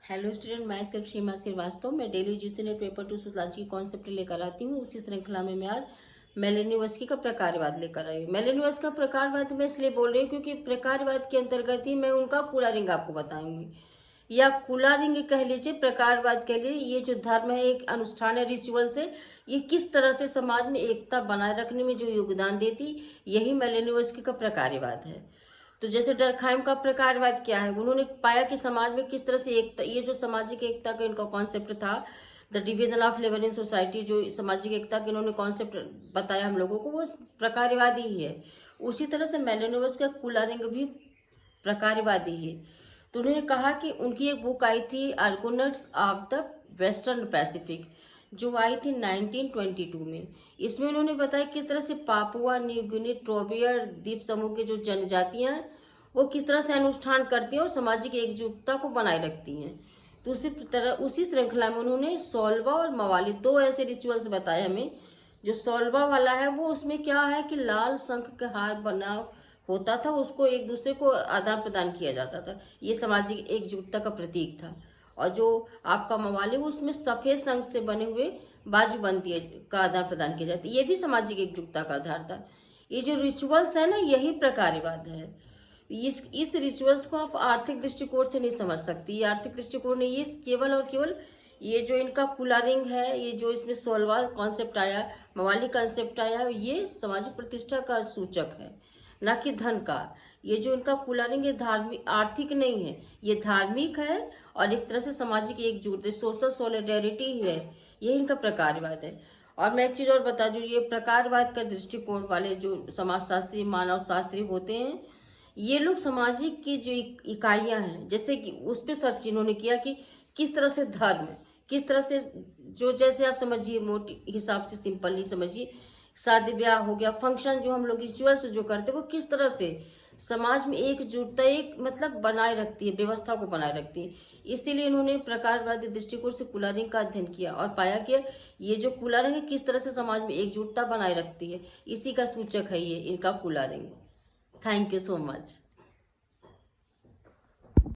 Hello student, मैं सिर्फ सीमा श्रीवास्तव। मैं daily education net paper 2 sociology की कॉन्सेप्ट लेकर आती हूँ। उसी श्रृंखला में मैं आज मेलेनिवस्की का प्रकारवाद लेकर आई हूँ। मेलेनिवस्की का प्रकारवाद मैं इसलिए बोल रही हूँ क्योंकि प्रकारवाद के अंतर्गत ही मैं उनका पूरा रिंग आपको बताऊंगी, या खुला रिंग कह लीजिए, प्रकारवाद कह लीजिए। ये जो धर्म है, एक अनुष्ठान है, रिचुअल्स है, ये किस तरह से समाज में एकता बनाए रखने में जो योगदान देती, यही मेलेनिवस्की का प्रकारवाद है। तो जैसे डरखाइम का प्रकारवाद क्या है, उन्होंने पाया कि समाज में किस तरह से एकता, ये जो सामाजिक एकता का इनका कॉन्सेप्ट था, the division of labour in society, जो सामाजिक एकता के इन्होंने कॉन्सेप्ट बताया हम लोगों को, वो प्रकारवादी ही है। उसी तरह से मेलेनोवस्की का कुलारिंग भी प्रकारवादी है। तो उन्होंने कहा कि उनकी एक बुक आई थी, आर्गोनट्स ऑफ द वेस्टर्न पैसिफिक, जो आई थी 1922 में। इसमें उन्होंने बताया किस तरह से पापुआ न्यू गिनी, ट्रोबियर द्वीप समूह के जो जनजातियां हैं, वो किस तरह से अनुष्ठान करती हैं और सामाजिक एकजुटता को बनाए रखती हैं। तो उसी श्रृंखला में उन्होंने सोल्वा और मवाली, दो ऐसे रिचुअल्स बताए हमें। जो सोल्वा वाला है, वो उसमें क्या है कि लाल शंख का हार बना होता था, उसको एक दूसरे को आदान प्रदान किया जाता था। ये सामाजिक एकजुटता का प्रतीक था। और जो आपका मवाली, उसमें सफेद शंख से बने हुए बाजूबंदी का आदान प्रदान किया जाता है। ये भी सामाजिक एकजुटता का आधार था। ये जो रिचुअल्स है ना, यही प्रकारवाद है। इस रिचुअल्स को आप आर्थिक दृष्टिकोण से नहीं समझ सकती। ये आर्थिक दृष्टिकोण नहीं, ये केवल और केवल ये जो इनका कुलारिंग है, ये जो इसमें सोलवा कॉन्सेप्ट आया, मवाली कॉन्सेप्ट आया, ये सामाजिक प्रतिष्ठा का सूचक है, न कि धन का। ये जो इनका कुलारिंग, ये धार्मिक, आर्थिक नहीं है, ये धार्मिक है और एक तरह से सामाजिक एकजुट, सोशल सोलिडेरिटी ही है। ये इनका प्रकारवाद है। और मैं एक चीज और बता दूं, ये प्रकारवाद का दृष्टिकोण वाले जो समाजशास्त्री, मानव शास्त्री होते हैं, ये लोग सामाजिक की जो इकाइयां हैं, जैसे कि उस पर सर्च इन्होंने किया कि किस तरह से धर्म, किस तरह से, जो जैसे आप समझिए, मोटी हिसाब से सिंपली समझिए, शादी ब्याह हो गया, फंक्शन जो हम लोग रिचुअल्स जो करते हैं, वो किस तरह से समाज में एकजुटता, एक मतलब बनाए रखती है, व्यवस्था को बनाए रखती है। इसीलिए इन्होंने प्रकारवादी दृष्टिकोण से कुलारिंग का अध्ययन किया और पाया कि ये जो कुलारिंग है, किस तरह से समाज में एकजुटता बनाए रखती है। इसी का सूचक है ये इनका कुलारिंग। Thank you so much.